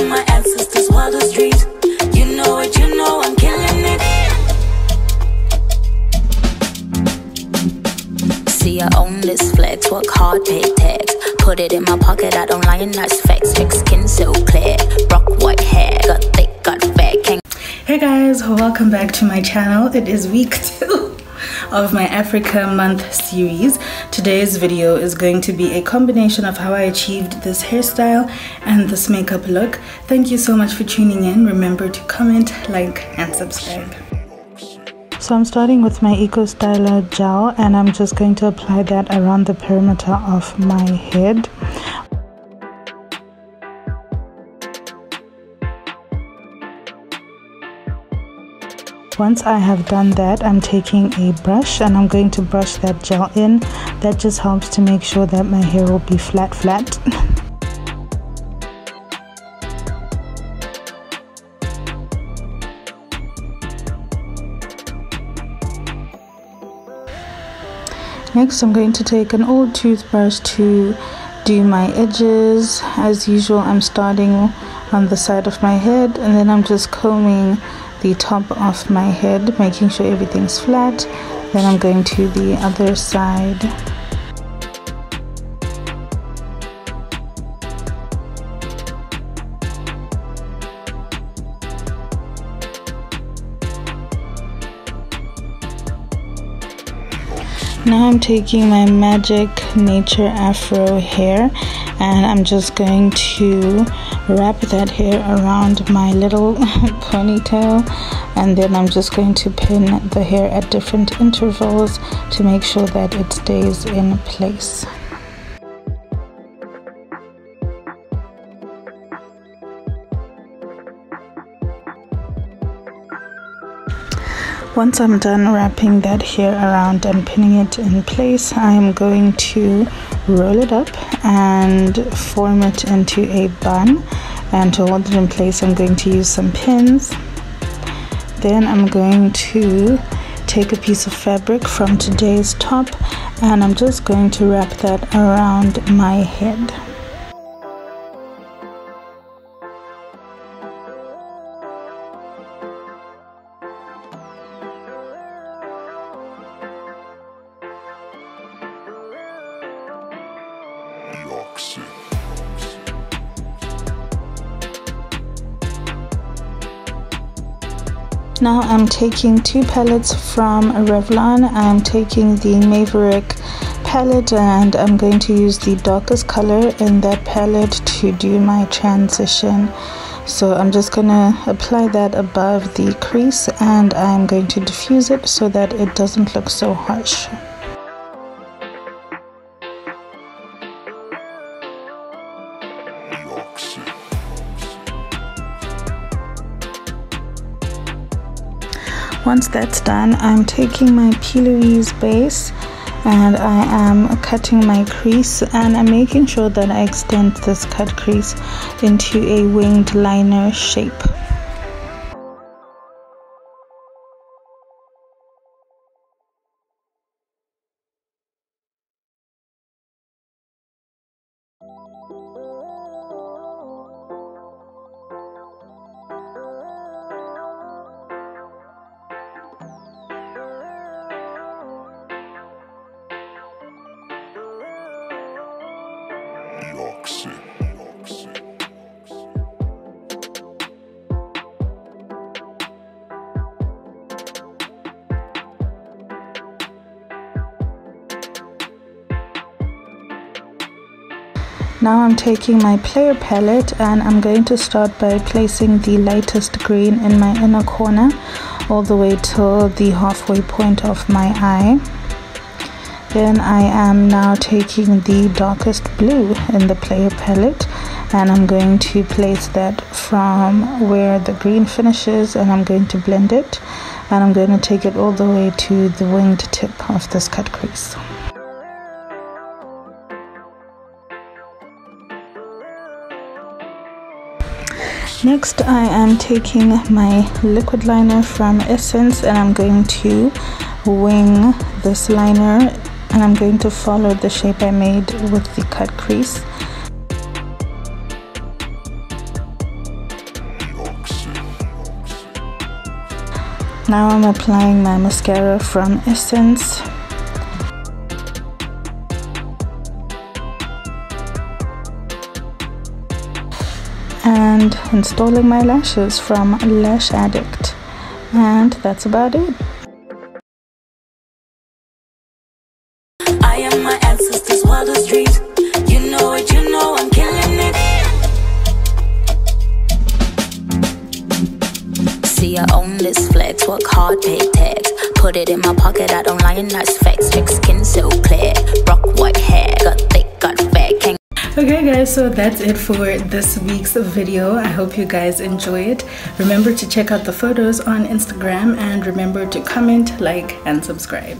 living my ancestors' wildest dreams. You know it, you know I'm killing it. See, I own this flex, work hard, pay tax. Put it in my pocket, I don't lie, and that's facts. Thick skin so clear, rock white hair, got thick, got fat. Hey guys, welcome back to my channel. It is week 2 of my Africa month series. Today's video is going to be a combination of how I achieved this hairstyle and this makeup look. Thank you so much for tuning in. Remember to comment, like, and subscribe. So I'm starting with my Eco Styler gel, and I'm just going to apply that around the perimeter of my head. Once I have done that, I'm taking a brush and I'm going to brush that gel in. That just helps to make sure that my hair will be flat. Next, I'm going to take an old toothbrush to do my edges. As usual, I'm starting on the side of my head, and then I'm just combing the top of my head, making sure everything's flat. Then I'm going to the other side. Now I'm taking my Magic Nature Afro hair, and I'm just going to wrap that hair around my little ponytail, and then I'm just going to pin the hair at different intervals to make sure that it stays in place. Once I'm done wrapping that hair around and pinning it in place, I'm going to roll it up and form it into a bun. And to hold it in place, I'm going to use some pins. Then I'm going to take a piece of fabric from today's top, and I'm just going to wrap that around my head. Now I'm taking 2 palettes from Revlon. I'm taking the Maverick palette, and I'm going to use the darkest color in that palette to do my transition. So I'm just gonna apply that above the crease, and I'm going to diffuse it so that it doesn't look so harsh. Once that's done, I'm taking my Louise base and I am cutting my crease, and I'm making sure that I extend this cut crease into a winged liner shape. Now I'm taking my Player palette, and I'm going to start by placing the lightest green in my inner corner all the way till the halfway point of my eye. Then I am now taking the darkest blue in the Player palette, and I'm going to place that from where the green finishes, and I'm going to blend it, and I'm going to take it all the way to the winged tip of this cut crease. Next, I am taking my liquid liner from Essence, and I'm going to wing this liner, and I'm going to follow the shape I made with the cut crease. Now I'm applying my mascara from Essence. And installing my lashes from Lash Addict. And that's about it. I am my ancestors' wildest dreams. You know it, you know I'm killing it. See, I own this flex, work hard, pay tax. Put it in my pocket, I don't lie, and that's facts. Check skin so clear, rock white hair, got thick, got fat. Okay guys, so that's it for this week's video. I hope you guys enjoy it. Remember to check out the photos on Instagram and remember to comment, like, and subscribe.